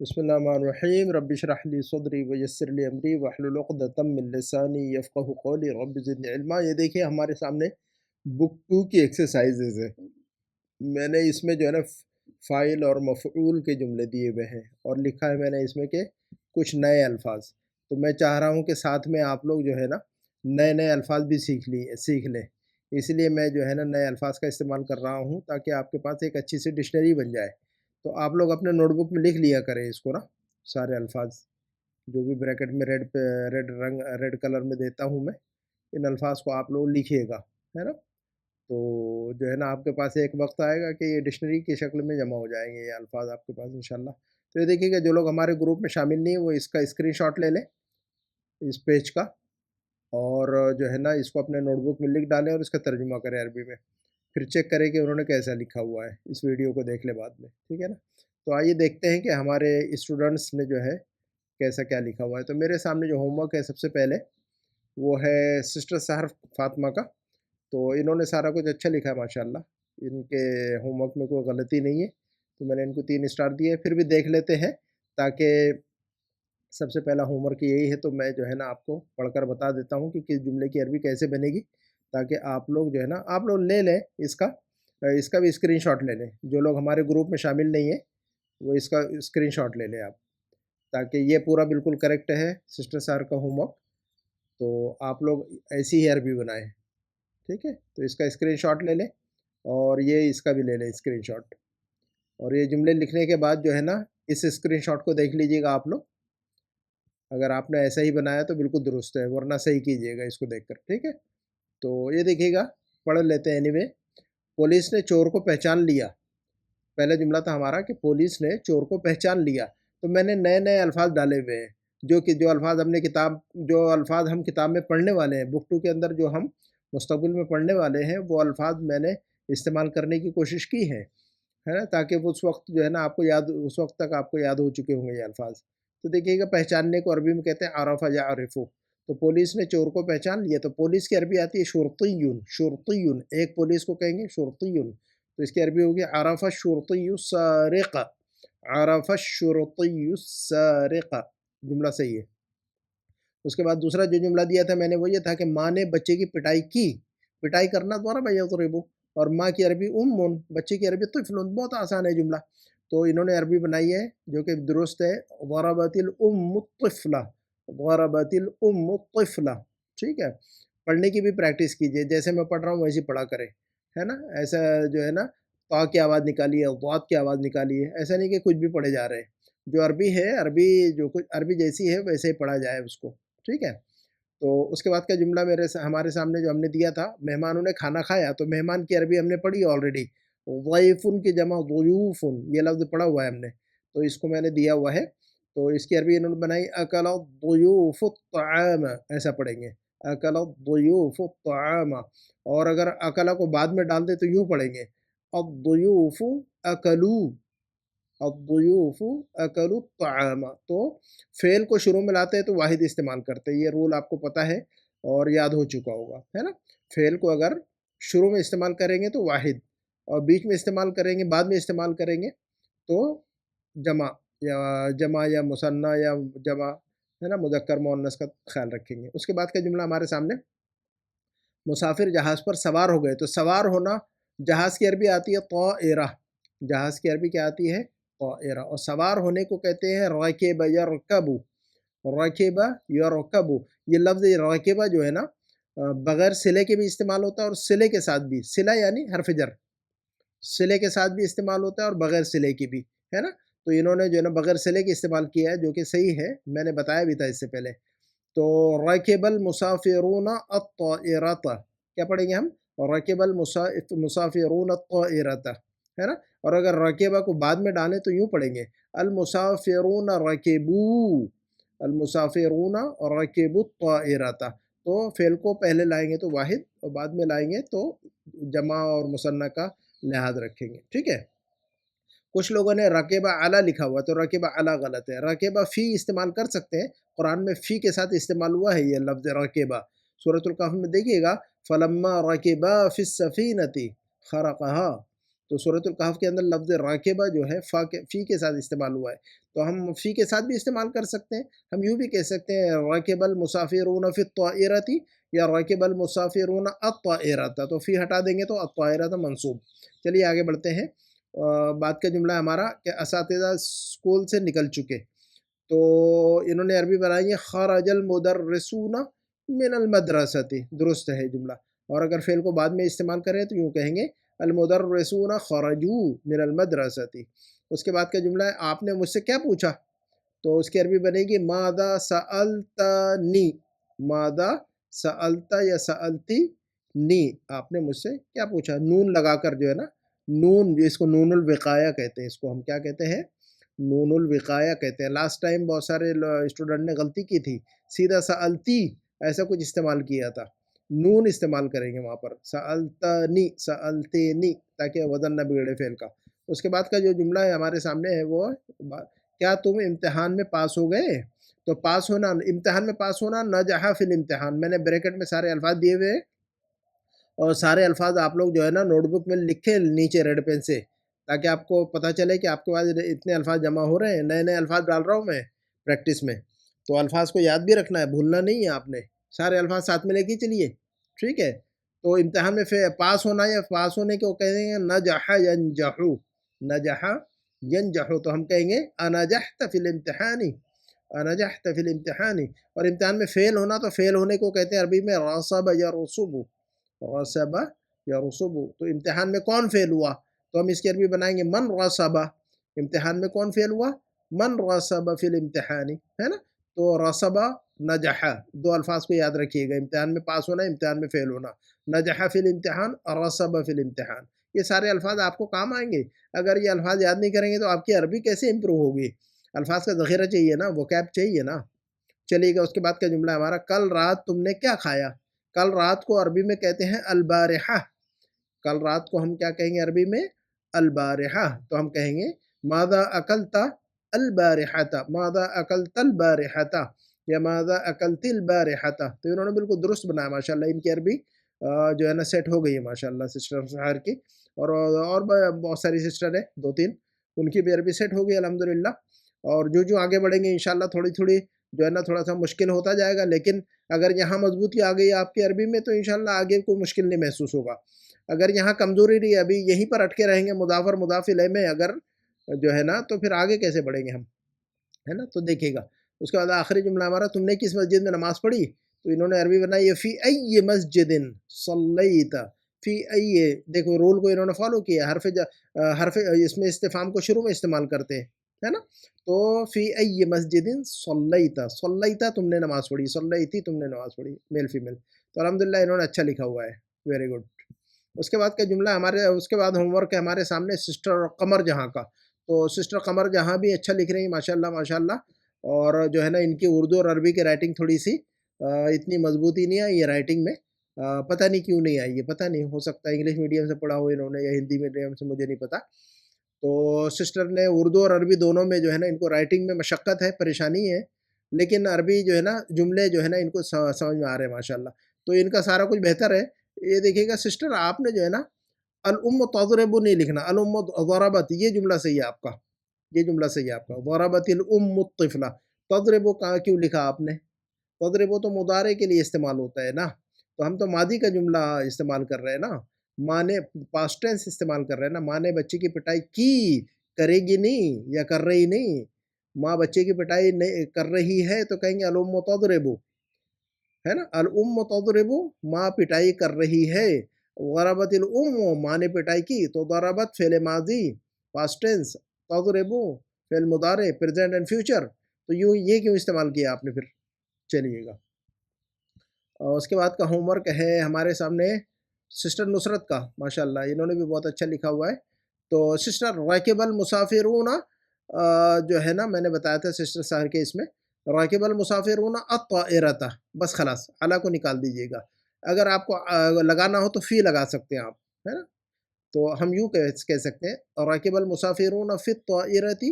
بسم اللہ الرحمن الرحیم رب اشرح لی صدری ویسر لی امری واحلل عقدۃ من لسانی یفقہوا قولی رب زدنی علما۔ یہ دیکھیں ہمارے سامنے بک 2 کی ایکسرسائزز ہے۔ میں نے اس میں جو ہے نا فاعل اور مفعول کے جملے دیے ہوئے ہیں اور لکھا ہے میں نے اس میں کہ کچھ نئے الفاظ، تو میں چاہ رہا ہوں کہ ساتھ میں آپ لوگ جو ہے نا نئے الفاظ بھی سیکھ لیں۔ اس لیے میں جو ہے نا نئے الفاظ کا استعمال کر رہا ہوں تاکہ آپ کے پاس ایک اچھی سی ڈکشنری بن جائے۔ تو آپ لوگ اپنے نوٹ بک میں لکھ لیا کریں اس کو نا، سارے الفاظ جو بھی بریکٹ میں ریڈ کلر میں دیتا ہوں میں، ان الفاظ کو آپ لوگ لکھیے گا، ہے نا۔ تو جو ہے نا آپ کے پاس ایک وقت آئے گا کہ یہ ڈکشنری کی شکل میں جمع ہو جائیں گے یہ الفاظ آپ کے پاس انشاءاللہ۔ تو یہ دیکھیے گا جو لوگ ہمارے گروپ میں شامل نہیں ہیں وہ اس کا اسکرین شاٹ لے لیں اس پیج کا، اور جو ہے نا اس کو اپنے نوٹ بک میں لکھ ڈالیں اور اس کا ترجمہ کریں عربی میں، پھر چیک کریں کہ انہوں نے کیسا لکھا ہوا ہے، اس ویڈیو کو دیکھ لیں بعد میں، ٹھیک ہے نا۔ تو آئیے دیکھتے ہیں کہ ہمارے اسٹوڈنٹس نے جو ہے کیسا کیا لکھا ہوا ہے۔ تو میرے سامنے جو ہوم ورک ہے سب سے پہلے وہ ہے سسٹر سحر فاطمہ کا، تو انہوں نے سارا کچھ اچھا لکھا ہے ماشاءاللہ، ان کے ہوم ورک میں کوئی غلطی نہیں ہے، تو میں نے ان کو 3 اسٹار دیے۔ پھر بھی دیکھ لیتے ہیں تاکہ سب سے پہلا ہوم ورک یہی ہے، تو میں جو ہے نا آپ کو پڑھ کر بتا دیتا ہوں کہ کس جملے کی عربی کیسے بنے گی، تاکہ آپ لوگ جو ہے نا آپ لوگ لے لیں اس کا بھی اسکرین شاٹ لے لیں۔ جو لوگ ہمارے گروپ میں شامل نہیں ہیں وہ اس کا اسکرین شاٹ لے لیں آپ، تاکہ یہ پورا بالکل کریکٹ ہے سسٹر سحر کا ہوم ورک، تو آپ لوگ ایسی ہی عربی بنائیں، ٹھیک ہے۔ تو اس کا اسکرین شاٹ لے لیں اور یہ اس کا بھی لے لیں اسکرین شاٹ، اور یہ جملے لکھنے کے بعد جو ہے نا اس اسکرین شاٹ کو دیکھ لیجئے گا آپ لوگ، اگر آپ نے ایسا ہی بنایا تو بالکل درست ہے، ورنہ صحیح کیجئے گا اس کو دیکھ کر، ٹھیک ہے۔ تو یہ دیکھیے گا، پڑھ لیتے ہیں anyway۔ پولیس نے چور کو پہچان لیا، پہلا جملہ تھا ہمارا کہ پولیس نے چور کو پہچان لیا، تو میں نے نئے الفاظ ڈالے ہوئے ہیں، جو الفاظ ہم کتاب میں پڑھنے والے ہیں، بک 2 کے اندر جو ہم مستقبل میں پڑھنے والے ہیں وہ الفاظ میں نے استعمال کرنے کی کوشش کی ہے نا، تاکہ اس وقت جو ہے نا اس وقت تک آپ کو یاد ہو چکے ہوں گے یہ الفاظ۔ تو دیکھیے گا، پہچاننے کو عربی میں کہتے ہیں عرف یعرفو، تو پولیس نے چور کو پہچان لیا، تو پولیس کی عربی آتی ہے شرطیون، شرطیون، ایک پولیس کو کہیں گے شرطیون، تو اس کی عربی ہوگی عرف الشرطی السارق، عرف الشرطی السارق، جملہ صحیح ہے۔ اس کے بعد دوسرا جو جملہ دیا تھا میں نے وہ یہ تھا کہ ماں نے بچے کی پٹائی کی، پٹائی کرنا دوبارہ یضرب، اور ماں کی عربی بچے کی عربی طفل، بہت آسان ہے جملہ، تو انہوں نے عربی بنائی ہے جو کہ درست ہے، ضربت الام الطفل، ضربت الام الطفل، ٹھیک ہے۔ پڑھنے کی بھی پریکٹس کیجئے، جیسے میں پڑھ رہا ہوں ویسے پڑھا کریں، ہے نا۔ ایسا جو ہے نا طا کی آواز نکالیے، ضاد کی آواز نکالیے، ایسا نہیں کہ کچھ بھی پڑھے جا رہے ہیں، جو عربی ہے جو کچھ عربی جیسی ہے ویسے ہی پڑھا جائے اس کو، ٹھیک ہے۔ تو اس کے بعد کا جملہ ہمارے سامنے جو ہم نے دیا تھا، مہمانوں نے کھانا کھایا، تو مہمان کی عربی ہم نے پڑھی آلریڈی، ضیفن کی جمع ضیوفن، یہ لفظ پڑھا ہوا ہے ہم نے، تو اس کو میں نے دیا ہوا ہے، تو اس کی عربی انہوں نے بنائی اکل الضیوف الطعام، ایسا پڑھیں گے، اکل الضیوف الطعام، اور اگر اکلا کو بعد میں ڈال دے تو یوں پڑھیں گے الضیوف اکلو، الضیوف اکلوا الطعام، تو فعل کو شروع میں لاتے ہیں تو واحد استعمال کرتے ہیں، یہ رول آپ کو پتہ ہے اور یاد ہو چکا ہوگا، ہے نا۔ فعل کو اگر شروع میں استعمال کریں گے تو واحد، اور بیچ میں استعمال کریں گے، بعد میں استعمال کریں گے تو جمع یا مثنیٰ یا جمع، ہے نا، مذکر مؤنث کا خیال رکھیں گے۔ اس کے بعد کا جملہ ہمارے سامنے، مسافر جہاز پر سوار ہو گئے، تو سوار ہونا جہاز کی عربی آتی ہے طائرہ، جہاز کی عربی کیا آتی ہے؟ طائرہ، اور سوار ہونے کو کہتے ہیں رکب یرکبو، رکب یرکبو، یہ لفظ رکبہ جو ہے نا بغیر صلے کے بھی استعمال ہوتا ہے اور صلے کے ساتھ بھی، صلہ یعنی حرف جر، صلے کے ساتھ بھی استعمال ہوتا ہے اور بغیر صلے کی بھی، ہے نا۔ تو انہوں نے جو ہے نا بغیر صلے کے استعمال کیا ہے جو کہ صحیح ہے، میں نے بتایا بھی تھا اس سے پہلے۔ تو رکب المسافرون الطائرۃ، کیا پڑھیں گے ہم؟ رکب المسافرون الطائرۃ، ہے نا۔ اور اگر رکبہ کو بعد میں ڈالیں تو یوں پڑھیں گے المسافرون رکبوا، المسافرون رکبوا الطائرۃ، تو فعل کو پہلے لائیں گے تو واحد اور بعد میں لائیں گے تو جمع اور مثنیٰ کا لحاظ رکھیں گے، ٹھیک ہے۔ کچھ لوگوں نے رکبہ علی لکھا ہوا، تو رکبہ علی غلط ہے، رکبہ فی استعمال کر سکتے ہیں، قرآن میں فی کے ساتھ استعمال ہوا ہے یہ لفظ رکبہ، سورۃ الکہف میں دیکھیے گا فلما رکبا فی السفینۃ خرقہا، تو سورۃ الکہف کے اندر لفظ راکبہ جو ہے فی کے ساتھ استعمال ہوا ہے، تو ہم فی کے ساتھ بھی استعمال کر سکتے ہیں. ہم یوں بھی کہہ سکتے ہیں راکب المسافرون فی الطائرۃ یا راکب المسافرون الطائرۃ، تو فی ہٹا دیں گے تو الطائرۃ منصوب. چلیے آگے بڑھتے ہیں. بات کا جملہ ہمارا کہ اساتذہ اسکول سے نکل چکے، تو انہوں نے عربی بنائی ہے خرج المدرسون من المدرسۃ، درست ہے جملہ. اور اگر فعل کو بعد میں استعمال کریں تو یوں کہیں گے المدرسون خرجوا من المدرسۃ. اس کے بعد کا جملہ ہے آپ نے مجھ سے کیا پوچھا، تو اس کی عربی بنے گی ماذا سألتنی. ماذا سألت یا سألتی نی، آپ نے مجھ سے کیا پوچھا. نون لگا کر جو ہے نا، نون اس کو نون الوقایہ کہتے ہیں، اس کو ہم کیا کہتے ہیں، نون الوقایہ کہتے ہیں. لاسٹ ٹائم بہت سارے اسٹوڈنٹ نے غلطی کی تھی، سیدھا سألتی ایسا کچھ استعمال کیا تھا. نون استعمال کریں گے وہاں پر، سألتنی سألتنی، تاکہ وزن نہ بگڑے فعل کا. اس کے بعد کا جو جملہ ہے ہمارے سامنے ہے وہ کیا تم امتحان میں پاس ہو گئے. تو پاس ہونا، امتحان میں پاس ہونا، نجح فی الامتحان. میں نے بریکٹ میں سارے الفاظ دیے ہوئے ہیں، اور سارے الفاظ آپ لوگ جو ہے نا نوٹ بک میں لکھیں نیچے ریڈ پین سے، تاکہ آپ کو پتہ چلے کہ آپ کے پاس اتنے الفاظ جمع ہو رہے ہیں. نئے نئے الفاظ ڈال رہا ہوں میں پریکٹس میں، تو الفاظ کو یاد بھی رکھنا ہے، بھولنا نہیں ہے آپ نے. سارے الفاظ ساتھ میں لے کے چلیے، ٹھیک ہے. تو امتحان میں پاس ہونا یا پاس ہونے کو کہیں گے نجح ینجح. نجح ینجح، تو ہم کہیں گے انجحت فی الامتحان، انجحت فی الامتحان. اور امتحان میں فیل ہونا، تو فیل ہونے کو کہتے ہیں عربی میں رسب یرسب. رسب یرسب، تو امتحان میں کون فیل ہوا، تو ہم اس کی عربی بنائیں گے من رسب. امتحان میں کون فیل ہوا، من رسب فی الامتحان، ہے نا. تو رسب نجح، دو الفاظ کو یاد رکھیے گا، امتحان میں پاس ہونا، امتحان میں فیل ہونا. نجح فی الامتحان، رسب فی الامتحان، یہ سارے الفاظ آپ کو کام آئیں گے. اگر یہ الفاظ یاد نہیں کریں گے تو آپ کی عربی کیسے امپروو ہوگی. الفاظ کا ذخیرہ چاہیے نا، وکیب چاہیے نا. چلیے گا، اس کے بعد کا جملہ ہمارا کل رات تم نے کیا کھایا. کل رات کو عربی میں کہتے ہیں البارحہ. کل رات کو ہم کیا کہیں گے عربی میں، البارحہ. تو ہم کہیں گے ماذا اکلت البارحہ، ماذا اکلت البارحہ یا ماذا اکلت البارحہ. تو انہوں نے بالکل درست بنایا ماشاءاللہ. ان کی عربی جو ہے نا سیٹ ہو گئی ہے ماشاءاللہ سسٹر سحر کی، اور بہت ساری سسٹر ہے، دو تین، ان کی بھی عربی سیٹ ہو گئی الحمدللہ. اور جو آگے بڑھیں گے انشاءاللہ تھوڑی تھوڑی جو ہے نا تھوڑا سا مشکل ہوتا جائے گا، لیکن اگر یہاں مضبوطی آ گئی آپ کی عربی میں تو انشاءاللہ آگے کوئی مشکل نہیں محسوس ہوگا. اگر یہاں کمزوری رہی، ابھی یہیں پر اٹکے رہیں گے مضاف اور مضاف الیہ میں اگر جو ہے نا، تو پھر آگے کیسے بڑھیں گے ہم، ہے نا. تو دیکھیے گا. اس کے بعد آخری جملہ ہمارا تم نے کس مسجد میں نماز پڑھی. تو انہوں نے عربی بنائی ہے فی ای مسجد صلیت. فی ای، دیکھو رول کو انہوں نے فالو کیا. حرف اس میں استفہام کو شروع میں استعمال کرتے ہیں، ہے نا. تو فی ای مسجد صلیت، صلیت تم نے نماز پڑھی، صلیتی تم نے نماز پڑھی، میل فیمیل. تو الحمدللہ انہوں نے اچھا لکھا ہوا ہے، ویری گڈ. اس کے بعد کا جملہ اس کے بعد ہوم ورک ہے ہمارے سامنے سسٹر قمر جہاں کا. تو سسٹر قمر جہاں بھی اچھا لکھ رہی ہیں ماشاءاللہ ماشاءاللہ. اور جو ہے نا ان کی اردو اور عربی کی رائٹنگ تھوڑی سی اتنی مضبوطی نہیں آئی ہے رائٹنگ میں. پتہ نہیں کیوں نہیں آئی ہے، پتہ نہیں، ہو سکتا ہے انگلش میڈیم سے پڑھا ہو انہوں نے یا ہندی میڈیم سے، مجھے نہیں پتہ. تو سسٹر نے اردو اور عربی دونوں میں جو ہے نا ان کو رائٹنگ میں مشقت ہے، پریشانی ہے، لیکن عربی جو ہے نا جملے جو ہے نا ان کو سمجھ میں آ رہے ہیں ماشاءاللہ. تو ان کا سارا کچھ بہتر ہے. یہ دیکھیے گا سسٹر، آپ نے جو ہے نا الام تضرب نہیں لکھنا، الام ضربت، یہ جملہ صحیح ہے آپ کا، یہ جملہ صحیح ہے آپ کا. ضربت الام الطفل. تضرب کیوں لکھا آپ نے، تضرب تو مضارع کے لیے استعمال ہوتا ہے نا. تو ہم تو ماضی کا جملہ استعمال کر رہے ہیں نا، ماں نے پاسٹ ٹینس استعمال کر رہے ہیں نا. ماں نے بچے کی پٹائی کی، کرے گی نہیں یا کر رہی نہیں. ماں بچے کی پٹائی کر رہی ہے تو کہیں گے الام تضرب، ہے نا. الام تضرب، ماں پٹائی کر رہی ہے. ضربت الام، ماں نے پٹائی کی. تو ضربت فعل ماضی پاسٹ ٹینس، تضرب فعل مضارع پریزنٹ اینڈ فیوچر. تو یہ کیوں استعمال کیا آپ نے پھر. چلیے گا. اور اس کے بعد کا ہوم ورک ہے ہمارے سامنے سسٹر نصرت کا ماشاءاللہ، انہوں نے بھی بہت اچھا لکھا ہوا ہے. تو سسٹر راکب المسافرون جو ہے نا، میں نے بتایا تھا سسٹر سحر کے اس میں راکب المسافرون الطائرۃ، بس خلاص اعلیٰ کو نکال دیجیے گا. اگر آپ کو لگانا ہو تو فی لگا سکتے ہیں آپ، ہے نا. تو ہم یوں کہہ سکتے ہیں راکب المسافرون فی الطائرۃ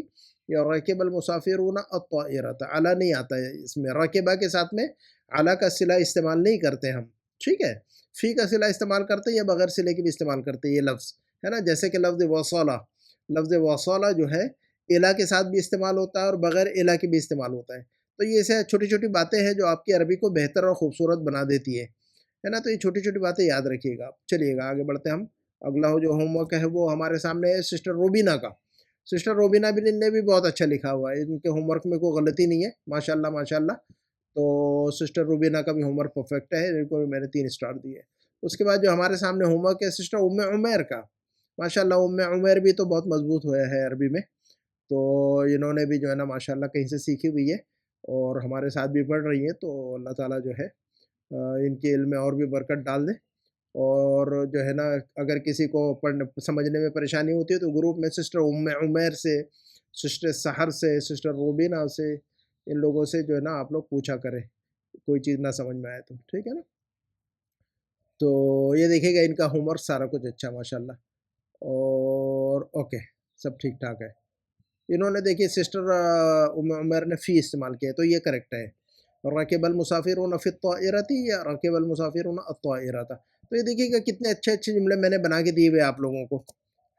یا راکب المسافرون الطائرۃ. اعلیٰ نہیں آتا ہے اس میں، راکبہ کے ساتھ میں اعلیٰ کا صلہ استعمال نہیں کرتے ہم، ٹھیک ہے. فی کا صلہ استعمال کرتے ہیں یا بغیر صلے کے بھی استعمال کرتے ہیں یہ لفظ، ہے نا. جیسے کہ لفظ وصالہ جو ہے الا کے ساتھ بھی استعمال ہوتا ہے اور بغیر الا کے بھی استعمال ہوتا ہے. تو یہ ایسے چھوٹی چھوٹی باتیں ہیں جو آپ کی عربی کو بہتر اور خوبصورت بنا دیتی ہے نا. تو یہ چھوٹی چھوٹی باتیں یاد رکھیے گا. چلیے گا آگے بڑھتے ہیں ہم. اگلا جو ہوم ورک ہے وہ ہمارے سامنے ہے سسٹر روبینہ کا. سسٹر روبینہ نے بھی بہت اچھا لکھا ہوا ہے. ان کے ہوم ورک میں کوئی غلطی نہیں ہے. ماشاء اللہ ماشاء اللہ. تو سسٹر روبینہ کا بھی ہوم ورک پرفیکٹ ہے. ان کو بھی میں نے 3 اسٹار دیے. اس کے بعد جو ہمارے سامنے ہوم ورک ہے سسٹر عمیر کا. ماشاء اللہ عمیر بھی تو بہت مضبوط ہوا ہے عربی میں. تو انہوں نے بھی جو ہے نا ماشاء اللہ کہیں سے سیکھی ہوئی ہے اور ہمارے ساتھ بھی پڑھ رہی ہیں. تو اللہ تعالیٰ جو ہے ان کے علم میں اور بھی برکت ڈال دے. اور جو ہے نا اگر کسی کو پڑھنے سمجھنے میں پریشانی ہوتی ہے تو گروپ میں سسٹر عمیر سے، سسٹر سحر سے، سسٹر روبینہ سے، ان لوگوں سے جو ہے نا آپ لوگ پوچھا کریں کوئی چیز نہ سمجھ میں آئے تو. ٹھیک ہے نا. تو یہ دیکھیے گا ان کا ہوم ورک سارا کچھ اچھا ماشاء اللہ. اور اوکے سب ٹھیک ٹھاک ہے. انہوں نے دیکھیے سسٹر عمیر نے فی استعمال کیا تو یہ کریکٹ ہے. راکب المسافرون فی الطائرۃ یا راکب المسافرون الطائرۃ. تو یہ دیکھیے گا کتنے اچھے اچھے جملے میں نے بنا کے دیے ہوئے آپ لوگوں کو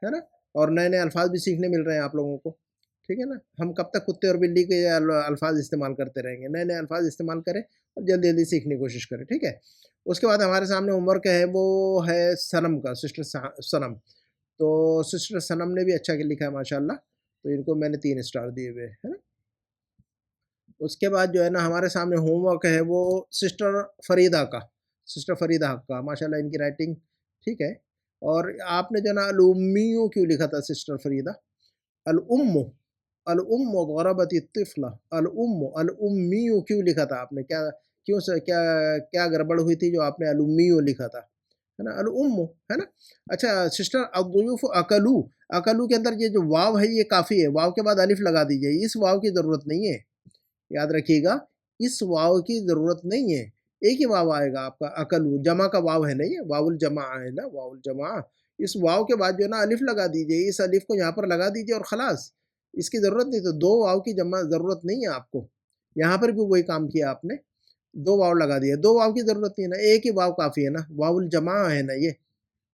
ہے نا. اور نئے نئے الفاظ بھی سیکھنے مل رہے ہیں آپ لوگوں کو. ٹھیک ہے نا. ہم کب تک کتے اور بلی کے الفاظ استعمال کرتے رہیں گے. نئے نئے الفاظ استعمال کریں اور جلدی جلدی سیکھنے کی کوشش کریں. ٹھیک ہے. اس کے بعد ہمارے سامنے ہوم ورک ہے وہ ہے صنم کا. سسٹر صنم. تو سسٹر صنم نے بھی اچھا لکھا ہے ماشاء اللہ. تو ان کو میں نے 3 اسٹار دیے ہوئے ہے نا. اس کے بعد جو ہے نا ہمارے سامنے ہوم ورک ہے وہ سسٹر فریدہ کا. سسٹر فریدہ حق کا. ماشاء اللہ ان کی رائٹنگ ٹھیک ہے. اور آپ نے جو ہے نا الامیو کیوں لکھا تھا سسٹر فریدہ؟ الام ضربت الطفل. الامیو کیوں لکھا تھا آپ نے؟ کیا گڑبڑ ہوئی تھی جو آپ نے الامیو لکھا تھا ہے نا. الام ہے نا. اچھا سسٹر الضیوف اکلو. اکلو کے اندر یہ جو واو ہے یہ کافی ہے. واو کے بعد الف لگا دیجئے. اس واو کی ضرورت نہیں ہے. یاد رکھیے گا اس واو کی ضرورت نہیں ہے. ایک ہی واو آئے گا آپ کا. اکلو جمع کا واو ہے نہیں ہے. واو الجمع ہے نا. واو الجمع. اس واو کے بعد جو ہے نا الف لگا دیجئے. اس الف کو یہاں پر لگا دیجئے اور خلاص. اس کی ضرورت نہیں. تو 2 واو کی جمع ضرورت نہیں ہے آپ کو. یہاں پر بھی وہی کام کیا آپ نے. 2 واو لگا دیا. 2 واو کی ضرورت نہیں ہے نا. ایک ہی واو کافی ہے نا. واو الجمع ہے نا یہ.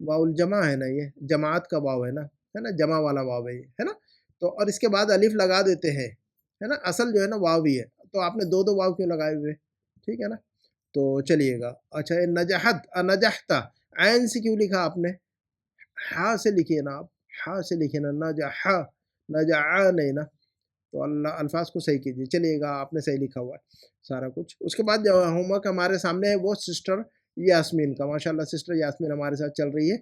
واو الجمع ہے نا یہ. جماعت کا واو ہے نا. ہے نا. جمع والا واو ہے یہ ہے نا. تو اور اس کے بعد الف لگا دیتے ہیں ہے نا. اصل جو ہے نا واو ہی ہے. تو آپ نے 2 واو کیوں لگائے ہوئے؟ ٹھیک ہے نا. تو چلیے گا. اچھا نجحت نجحتا. عین سے کیوں لکھا آپ نے؟ ہا سے لکھیے نا آپ. ہا سے لکھیے نا. نجحا نجعا نہیں نا. تو الفاظ کو صحیح کیجیے. چلیے گا آپ نے صحیح لکھا ہوا ہے سارا کچھ. اس کے بعد جو ہوم ورک ہمارے سامنے ہے وہ سسٹر یاسمین کا. ماشاء اللہ سسٹر یاسمین ہمارے ساتھ چل رہی ہے.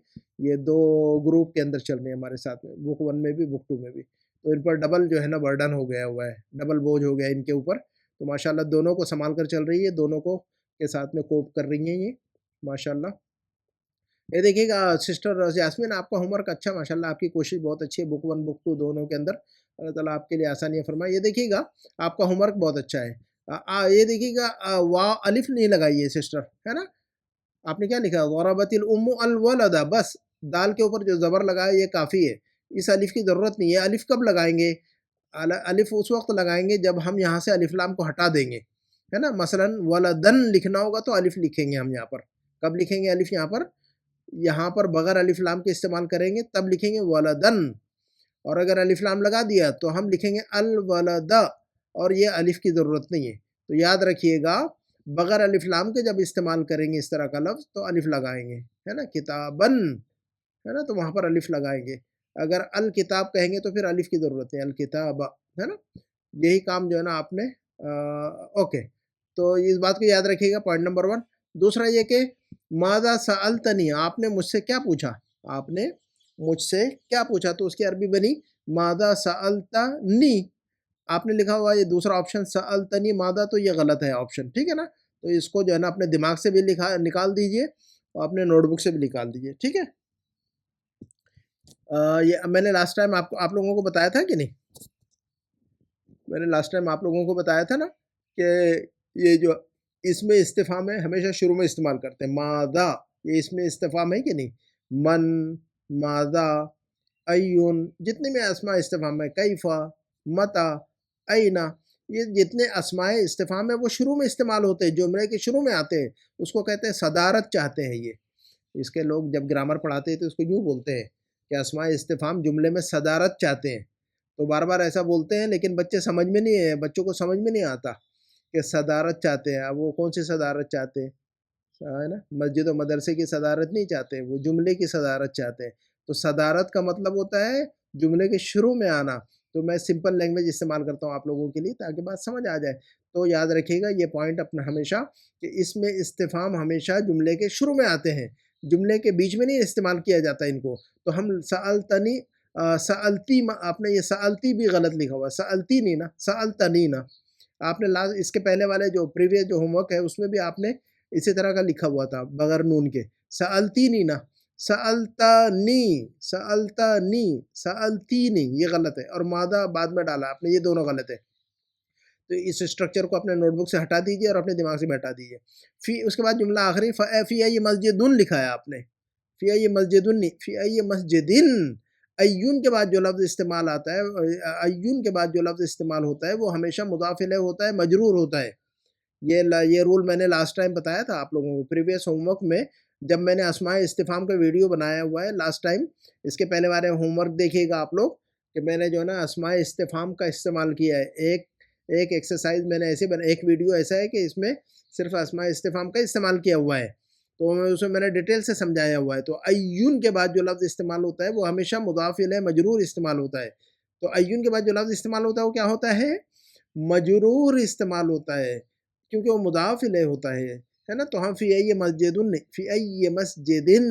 یہ 2 گروپ کے اندر چل رہی ہے ہمارے ساتھ میں. بک 1 میں بھی بک 2 میں بھی. تو ان پر ڈبل جو ہے نا برڈن ہو گیا ہوا ہے. ڈبل بوجھ ہو گیا ان کے اوپر. تو ماشاء اللہ دونوں کو سنبھال کر چل رہی ہے. دونوں کو کے ساتھ میں کوپ کر رہی ہیں یہ ماشاء اللہ. یہ دیکھیے گا سسٹر یاسمین آپ کا ہوم ورک اچھا ماشاء اللہ. آپ کی کوشش بہت اچھی ہے. بک 1 بک 2 دونوں کے اندر. اللہ تعالیٰ آپ کے لیے آسانیاں فرمائے. یہ دیکھیے گا آپ کا ہوم ورک بہت اچھا ہے. یہ دیکھیے گا الف نہیں لگائیے سسٹر ہے نا. آپ نے کیا لکھا؟ ضربت الام الولد. بس دال کے اوپر جو زبر لگایا یہ کافی ہے. اس الف کی ضرورت نہیں ہے. الف کب لگائیں گے؟ الف اس وقت لگائیں گے جب ہم یہاں سے الف لام کو ہٹا دیں گے ہے نا. مثلا ولدن لکھنا ہوگا تو الف لکھیں گے ہم یہاں پر. کب لکھیں گے الف؟ یہاں پر بغیر الف لام کے استعمال کریں گے تب لکھیں گے ولدن. اور اگر الف لام لگا دیا تو ہم لکھیں گے الولد. اور یہ الف کی ضرورت نہیں ہے. تو یاد رکھیے گا بغیر الف لام کے جب استعمال کریں گے اس طرح کا لفظ تو الف لگائیں گے ہے نا. کتابن ہے نا. تو وہاں پر الف لگائیں گے. اگر الکتاب کہیں گے تو پھر الف کی ضرورت ہے. الکتاب ہے نا. یہی کام جو ہے نا آپ نے اوکے. تو اس بات کو یاد رکھیے گا. Point number 1. دوسرا یہ کہ ماذا سألتنی. آپ نے مجھ سے کیا پوچھا؟ آپ نے مجھ سے کیا پوچھا؟ تو اس کی عربی بنی ماذا سألتنی. آپ نے لکھا ہوا یہ دوسرا آپشن سألتنی ماذا. تو یہ غلط ہے آپشن. ٹھیک ہے نا. تو اس کو جو ہے نا اپنے دماغ سے بھی نکال دیجئے اور اپنے نوٹ بک سے بھی نکال دیجئے. ٹھیک ہے. یہ میں نے لاسٹ ٹائم آپ لوگوں کو بتایا تھا کہ نہیں؟ میں نے لاسٹ ٹائم آپ لوگوں کو بتایا تھا نا کہ یہ جو اس میں استفہام ہے ہمیشہ شروع میں استعمال کرتے ہیں. ماذا یہ اس میں استفہام ہے کہ نہیں؟ من، ماذا، ایون، جتنے میں اسماء استفہام ہے، کیفا، متا، اینا، یہ جتنے اسماء استفہام ہے وہ شروع میں استعمال ہوتے ہیں. جملے کے شروع میں آتے ہیں. اس کو کہتے ہیں صدارت چاہتے ہیں. یہ اس کے لوگ جب گرامر پڑھاتے ہیں تو اس کو یوں بولتے ہیں کہ اسماء استفہام جملے میں صدارت چاہتے ہیں، تو بار بار ایسا بولتے ہیں لیکن بچے سمجھ میں نہیں ہے، بچوں کو سمجھ میں نہیں آتا کہ صدارت چاہتے ہیں. اب وہ کون سی صدارت چاہتے ہیں؟ ہے نا، مسجد و مدرسے کی صدارت نہیں چاہتے، وہ جملے کی صدارت چاہتے ہیں. تو صدارت کا مطلب ہوتا ہے جملے کے شروع میں آنا. تو میں سمپل لینگویج استعمال کرتا ہوں آپ لوگوں کے لیے تاکہ بات سمجھ آ جائے. تو یاد رکھیے گا یہ پوائنٹ اپنا ہمیشہ کہ اس میں استفہام ہمیشہ جملے کے شروع میں آتے ہیں، جملے کے بیچ میں نہیں استعمال کیا جاتا ان کو. تو ہم سألتنی سألتی، آپ نے یہ سألتی بھی غلط لکھا ہوا، سألتی نہیں نا، سألتنی نا. آپ نے اس کے پہلے والے جو پریویس جو ہوم ورک ہے اس میں بھی آپ نے اسی طرح کا لکھا ہوا تھا بغیر نون کے، سألتی نہیں نا، سألتنی، سألتنی، سألتینی، یہ غلط ہے. اور مادہ بعد میں ڈالا آپ نے، یہ دونوں غلط ہے. تو اس اسٹرکچر کو اپنے نوٹ بک سے ہٹا دیجئے اور اپنے دماغ سے ہٹا دیجئے. اس کے بعد جملہ آخری فی ای مسجدن لکھا ہے آپ نے، فی ای مسجدن نہیں، فی ای مسجدن. ایون کے بعد جو لفظ استعمال آتا ہے، ایون کے بعد جو لفظ استعمال ہوتا ہے وہ ہمیشہ مضاف الیہ ہوتا ہے، مجرور ہوتا ہے. یہ رول میں نے لاسٹ ٹائم بتایا تھا آپ لوگوں کو پریویس ہوم ورک میں، جب میں نے اسماء استفہام کا ویڈیو بنایا ہوا ہے لاسٹ ٹائم. اس کے پہلے والے ہوم ورک دیکھیے گا آپ لوگ کہ میں نے جو ہے نا اسماء استفہام کا استعمال کیا ہے. ایک ایکسرسائز میں نے ایک ویڈیو ایسا ہے کہ اس میں صرف اسماء استفہام کا استعمال کیا ہوا ہے، تو اس میں نے ڈیٹیل سے سمجھایا ہوا ہے. تو ایون کے بعد جو لفظ استعمال ہوتا ہے وہ ہمیشہ مضاف الیہ مجرور استعمال ہوتا ہے. تو ایون کے بعد جو لفظ استعمال ہوتا ہے وہ کیا ہوتا ہے؟ مجرور استعمال ہوتا ہے، کیونکہ وہ مضاف الیہ ہوتا ہے نا. تو ہم فی ای مسجدن، فی ای مسجدن،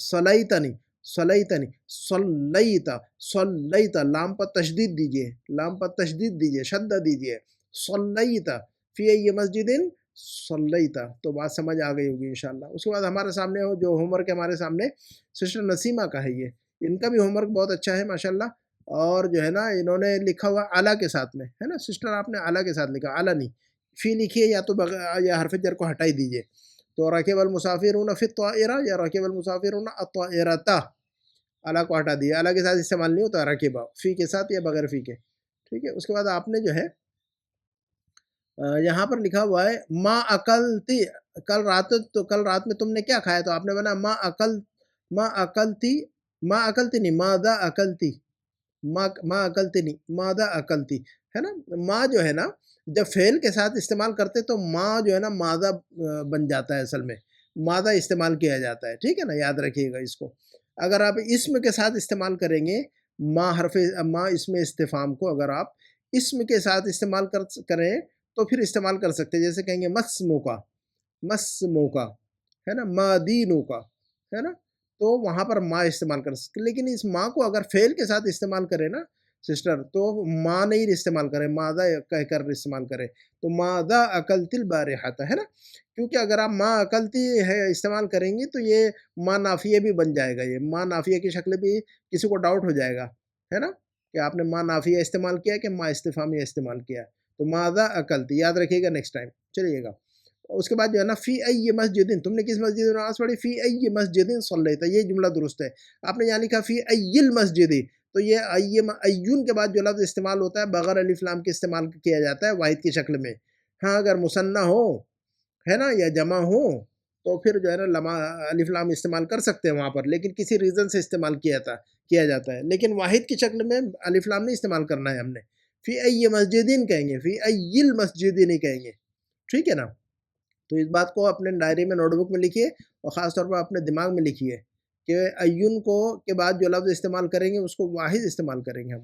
صلیتنی، صلیتنی، صلیتا، صلیتا، لام پر تشدید دیجئے، لام پر تشدید دیجئے، شدہ دیجئے، صلیتا، فی ای مسجدن صلیتا. تو بات سمجھ آ گئی ہوگی انشاءاللہ. اس کے بعد ہمارے سامنے جو ہوم ورک ہے ہمارے سامنے سسٹر نسیمہ کا ہے، یہ ان کا بھی ہوم ورک بہت اچھا ہے ماشاءاللہ. اور جو ہے نا انہوں نے لکھا ہوا اعلیٰ کے ساتھ میں ہے نا. سسٹر آپ نے اعلیٰ کے ساتھ لکھا، اعلیٰ نہیں. فی لکھیے یا تو یا حرف جر کو ہٹائی دیجئے. تو رکب المسافرون فی الطائرہ یا رکب المسافرون الطائرۃ، اعلیٰ کو ہٹا دیا. اعلیٰ کے ساتھ استعمال نہیں ہوتا رکبہ، فی کے ساتھ یا بغیر فی کے. ٹھیک ہے. اس کے بعد آپ نے جو ہے یہاں پر لکھا ہوا ہے ما اکلتی، کل رات میں تم نے کیا کھایا؟ تو آپ نے بنا ما اکلتی، ما اکلتی نہیں، ماذا اکلتی، ما اکلتی نہیں، ماذا اکلتی، ہے نا. ما جو ہے نا جب فعل کے ساتھ استعمال کرتے تو ما جو ہے نا ماذا بن جاتا ہے، اصل میں ماذا استعمال کیا جاتا ہے. ٹھیک ہے نا، یاد رکھیے گا اس کو. اگر آپ اسم کے ساتھ استعمال کریں گے، ما اسم استفہام کو اگر آپ اسم کے ساتھ استعمال کریں تو پھر استعمال کر سکتے ہیں. جیسے کہیں گے مسمو کا، مسمو کا، ہے نا، مادینو کا، ہے نا. تو وہاں پر ما استعمال کر سکتے. لیکن اس ما کو اگر فعل کے ساتھ استعمال کرے نا سسٹر، تو ما نہیں استعمال کرے، ماذا کہہ کر استعمال کرے. تو ماذا اکلت البارحۃ، ہے نا. کیونکہ اگر آپ ما اکلتی ہے استعمال کریں گے تو یہ ما نافیہ بھی بن جائے گا، یہ ما نافیہ کی شکل بھی کسی کو ڈاؤٹ ہو جائے گا، ہے نا، کہ آپ نے ما نافیہ استعمال کیا کہ ما استفہامیہ استعمال کیا. تو ماذا اکلتی یاد رکھیے گا نیکسٹ ٹائم. چلیے گا. اس کے بعد جو ہے نا فی ای مسجدن، تم نے کس مسجد میں نماز پڑھی؟ فی ای مسجدن صلیت، یہ جملہ درست ہے. آپ نے یعنی کہا فی ای المسجد، تو یہ ایون کے بعد جو لفظ استعمال ہوتا ہے بغیر الف لام کے استعمال کیا جاتا ہے واحد کی شکل میں. ہاں اگر مثنیٰ ہو ہے نا یا جمع ہو تو پھر جو ہے نا الف لام استعمال کر سکتے ہیں وہاں پر، لیکن کسی ریزن سے استعمال کیا جاتا ہے. لیکن واحد کی شکل میں الف لام نہیں استعمال کرنا ہے ہم نے. فی ای مسجدین کہیں گے، فی ای المسجدین نہیں کہیں گے. ٹھیک ہے نا. تو اس بات کو اپنے ڈائری میں نوٹ بک میں لکھیے اور خاص طور پر اپنے دماغ میں لکھیے کہ ایون کو کے بعد جو لفظ استعمال کریں گے اس کو واحد استعمال کریں گے ہم.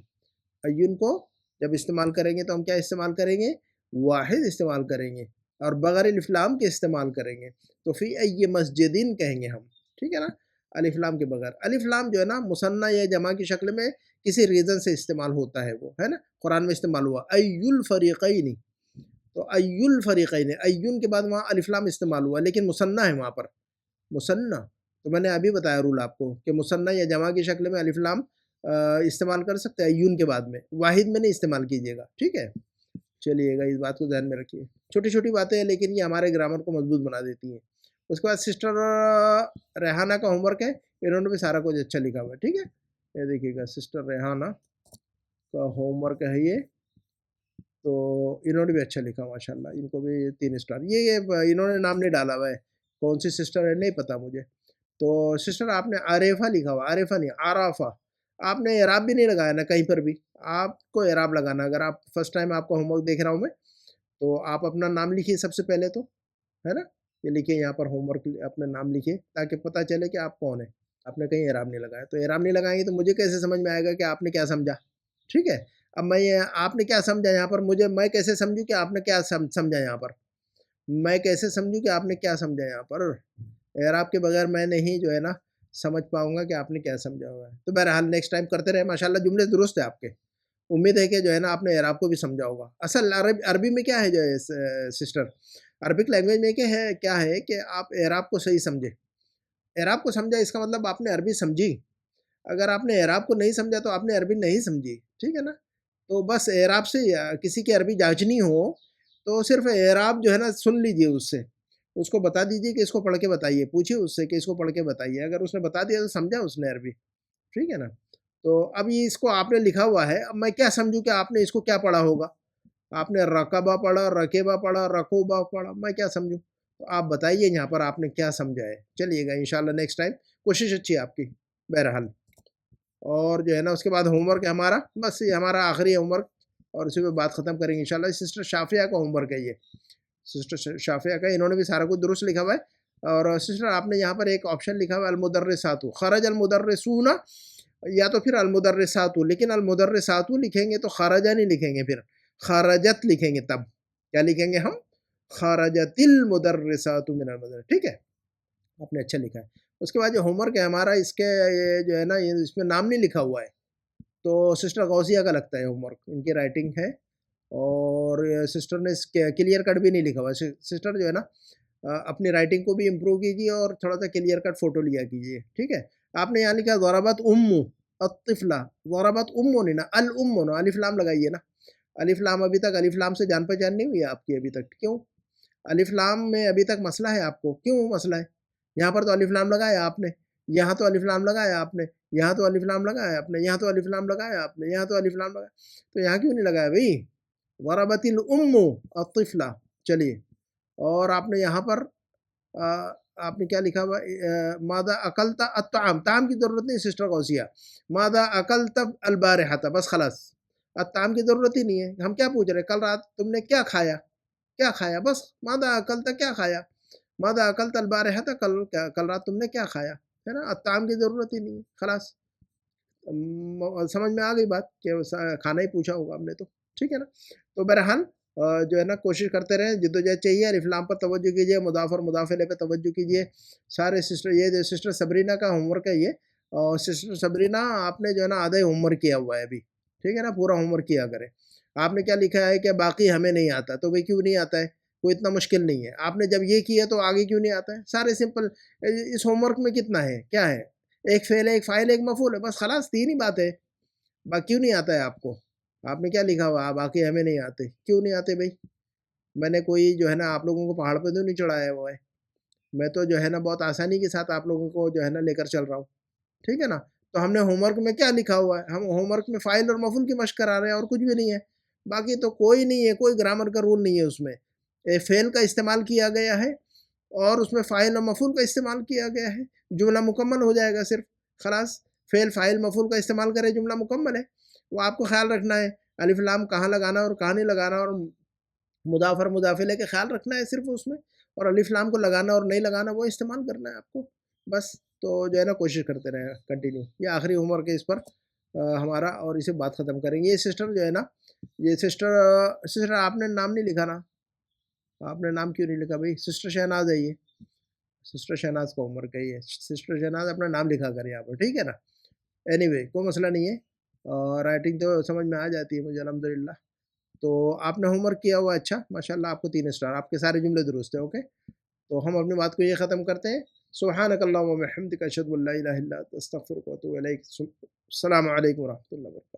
ایون کو جب استعمال کریں گے تو ہم کیا استعمال کریں گے؟ واحد استعمال کریں گے اور بغیر الف لام کے استعمال کریں گے. تو فی ای مسجدین کہیں گے ہم. ٹھیک ہے نا، الف لام کے بغیر. الف لام جو ہے نا مثنیٰ یا جمع کی شکل میں کسی ریزن سے استعمال ہوتا ہے، وہ ہے نا. قرآن میں استعمال ہوا ای الفریقین، تو ای الفریقین، ایون کے بعد وہاں الف لام استعمال ہوا لیکن مثنیٰ ہے وہاں پر، مثنیٰ. تو میں نے ابھی بتایا رول آپ کو کہ مثنیٰ یا جمع کی شکل میں الف لام استعمال کر سکتے ہیں ایون کے بعد میں، واحد میں نہیں استعمال کیجیے گا. ٹھیک ہے. چلیے گا، اس بات کو ذہن میں رکھیے. چھوٹی چھوٹی باتیں ہیں لیکن یہ ہمارے گرامر کو مضبوط بنا دیتی ہیں. اس کے بعد سسٹر ریحانہ کا ہوم ورک ہے، انہوں نے بھی سارا کچھ اچھا لکھا ہوا ہے. ٹھیک ہے، یہ دیکھیے گا سسٹر ریحانہ کا ہوم ورک ہے یہ. تو انہوں نے بھی اچھا لکھا ماشاءاللہ، ان کو بھی 3 اسٹار. یہ انہوں نے نام نہیں ڈالا ہوا ہے، کون سی سسٹر ہے نہیں پتا مجھے. تو سسٹر آپ نے عارفہ لکھا ہوا، عارفہ نہیں عارفہ، آپ نے اعراب بھی نہیں لگایا نا کہیں پر بھی، آپ کو اعراب لگانا. اگر آپ فرسٹ ٹائم آپ کا ہوم ورک دیکھ رہا ہوں میں، تو آپ اپنا نام لکھیے سب سے پہلے تو، ہے نا، یہ لکھیے یہاں پر ہوم ورک اپنا نام لکھیے تاکہ پتہ چلے کہ آپ کون ہیں. آپ نے کہیں اعراب نہیں لگایا، تو اعراب نہیں لگائیں گے تو مجھے کیسے سمجھ میں آئے گا کہ آپ نے کیا سمجھا؟ ٹھیک ہے. اب میں آپ نے کیا سمجھا یہاں پر، میں کیسے سمجھوں کہ آپ نے کیا سمجھا یہاں پر؟ میں کیسے سمجھوں کہ آپ نے کیا سمجھا یہاں پر؟ اعراب کے بغیر میں نہیں جو ہے نا سمجھ پاؤں گا کہ آپ نے کیا سمجھا ہوا ہے. تو بہرحال نیکسٹ ٹائم کرتے رہے. ماشاءاللہ جملے درست ہے آپ کے. امید ہے کہ جو ہے نا آپ نے اعراب کو بھی سمجھا ہوگا. اصل عربی میں کیا ہے جو ہے سسٹر، عربک لینگویج میں کیا ہے کہ آپ اعراب کو صحیح سمجھے. اعراب کو سمجھا اس کا مطلب آپ نے عربی سمجھی. اگر آپ نے اعراب کو نہیں سمجھا تو آپ نے عربی نہیں سمجھی. ٹھیک ہے نا. تو بس اعراب سے کسی کی عربی جانچنی ہو تو صرف اعراب جو ہے نا سن لیجئے اس سے، اس کو بتا دیجئے کہ اس کو پڑھ کے بتائیے، پوچھیے اس سے کہ اس کو پڑھ کے بتائیے. اگر اس نے بتا دیا تو سمجھا اس نے عربی. ٹھیک ہے نا. تو اب یہ اس کو آپ نے لکھا ہوا ہے، اب میں کیا سمجھوں کہ آپ نے اس کو کیا پڑھا ہوگا؟ آپ نے رقبہ پڑھا، رقیبہ پڑھا، رقوبہ پڑھا، میں کیا سمجھوں؟ تو آپ بتائیے یہاں پر آپ نے کیا سمجھا ہے. چلیے گا انشاءاللہ نیکسٹ ٹائم، کوشش اچھی ہے آپ کی بہرحال. اور جو ہے نا اس کے بعد ہوم ورک ہے ہمارا، بس یہ ہمارا آخری ہوم ورک، اور اسی پہ بات ختم کریں گے انشاءاللہ. سسٹر شافیہ کا ہوم ورک ہے یہ، سسٹر شافیہ کا، انہوں نے بھی سارا کچھ درست لکھا ہوا ہے. اور سسٹر آپ نے یہاں پر ایک آپشن لکھا ہوا ہے المدرسات، خرج المدرسون، یا تو پھر المدرسات، لیکن المدرسات لکھیں گے تو خارجہ نہیں لکھیں گے، پھر خارجت لکھیں گے. تب کیا لکھیں گے ہم؟ خارجت المدرسات من المدرسات. ٹھیک ہے، آپ نے اچھا لکھا ہے. اس کے بعد جو ہوم ورک ہے ہمارا، اس کے یہ جو ہے نا اس میں نام نہیں لکھا ہوا ہے، تو سسٹر غوثیہ کا لگتا ہے ہوم ورک، ان کی رائٹنگ ہے. اور سسٹر نے کلیئر کٹ بھی نہیں لکھا ہوا. سسٹر جو ہے نا اپنی رائٹنگ کو بھی امپروو کیجیے اور تھوڑا سا کلیئر کٹ فوٹو لیا کیجیے. ٹھیک ہے. آپ نے یہاں لکھا ضربت امو الطفلہ، ضربت امو نہیں نا، الامو نا، الف لام لگائیے نا. الف لام ابھی تک الف لام سے جان پہچان نہیں ہوئی آپ کی ابھی تک. کیوں؟ الف لام میں ابھی تک مسئلہ ہے آپ کو. کیوں مسئلہ ہے؟ یہاں پر تو الف لام لگایا آپ نے، یہاں تو الف لام لگایا آپ نے، یہاں تو الف لام لگایا آپ نے، یہاں تو الف لام لگایا آپ نے، یہاں تو الف لام لگایا، تو یہاں کیوں نہیں لگایا بھائی؟ ضربت الام الطفلہ. چلیے. اور آپ نے یہاں پر آپ نے کیا لکھا ہوا؟ ماذا اکلت الطعام، طعام کی ضرورت نہیں سسٹر غوثیہ. ماذا اکلت البارحہ، بس خلاص. الطعام کی ضرورت ہی نہیں ہے. ہم کیا پوچھ رہے ہیں؟ کل رات تم نے کیا کھایا؟ کیا کھایا؟ بس ماذا اکلت، کیا کھایا؟ ماذا اکلت البارحہ، کل رات تم نے کیا کھایا، ہے نا. الطعام کی ضرورت ہی نہیں ہے، خلاص. سمجھ میں آ گئی بات کہ کھانا ہی پوچھا ہوگا ہم نے تو. ٹھیک ہے نا. تو بہرحال جو ہے نا کوشش کرتے رہیں، جدوجہد چاہیے. الف لام پر توجہ کیجیے، مضاف اور مضاف الیہ پہ توجہ کیجیے. سارے سسٹر، یہ جو سسٹر سبرینا کا ہوم ورک ہے یہ، اور سسٹر سبرینا آپ نے جو ہے نا آدھا ہی ہوم ورک کیا ہوا ہے ابھی. ٹھیک ہے نا. پورا ہوم ورک کیا کرے. آپ نے کیا لکھا ہے کہ باقی ہمیں نہیں آتا، تو بھائی کیوں نہیں آتا ہے؟ کوئی اتنا مشکل نہیں ہے. آپ نے جب یہ کیا تو آگے کیوں نہیں آتا ہے؟ سارے سمپل. اس ہوم ورک میں کتنا ہے؟ کیا ہے؟ ایک فعل ہے، ایک فاعل ہے، ایک مفعول ہے، بس خلاص. تین ہی بات ہے. باقی کیوں نہیں آتا ہے آپ کو؟ آپ نے کیا لکھا ہوا؟ باقی ہمیں نہیں آتے. کیوں نہیں آتے بھائی؟ میں نے کوئی جو ہے نا آپ لوگوں کو پہاڑ پہ تو نہیں چڑھایا ہوا ہے. میں تو جو ہے نا بہت آسانی کے ساتھ آپ لوگوں کو جو ہے نا لے کر چل رہا ہوں. ٹھیک ہے نا. تو ہم نے ہوم ورک میں کیا لکھا ہوا ہے؟ ہم ہوم ورک میں فاعل اور مفعول کی مشق کرا رہے ہیں، اور کچھ بھی نہیں ہے. باقی تو کوئی نہیں ہے، کوئی گرامر کا رول نہیں ہے اس میں. فعل کا استعمال کیا گیا ہے، اور اس میں فاعل اور مفعول کا استعمال کیا گیا ہے. جملہ مکمل ہو جائے گا صرف، خلاص. فعل فاعل مفعول کا استعمال کرے، جملہ مکمل ہے. وہ آپ کو خیال رکھنا ہے الف لام کہاں لگانا اور کہاں نہیں لگانا، اور مضاف اور مضاف الیہ کے خیال رکھنا ہے صرف اس میں. اور الف لام کو لگانا اور نہیں لگانا وہ استعمال کرنا ہے آپ کو، بس. تو جو ہے نا کوشش کرتے رہے کنٹینیو. یہ آخری ہوم ورک ہے اس پر ہمارا، اور اسے بات ختم کریں گے. یہ سسٹر جو ہے نا، یہ سسٹر آپ نے نام نہیں لکھا نا. آپ نے نام کیوں نہیں لکھا بھائی؟ سسٹر شہناز ہے یہ، سسٹر شہناز کا ہوم ورک ہے یہ. سسٹر شہناز اپنا نام لکھا کر یہاں پر. ٹھیک ہے نا. اینی وے کوئی مسئلہ نہیں ہے. رائٹنگ تو سمجھ میں آ جاتی ہے مجھے الحمدللہ. تو آپ نے ہوم ورک کیا ہوا، اچھا ماشاء اللہ. آپ کو 3 اسٹار، آپ کے سارے جملے درست ہیں. اوکے. تو ہم اپنی بات کو یہ ختم کرتے ہیں. سبحانک اللہم و بحمدک، اشہد ان لا الہ الا انت، استغفرک و اتوب الیک. السلام علیکم و رحمۃ اللہ وبرکاتہ.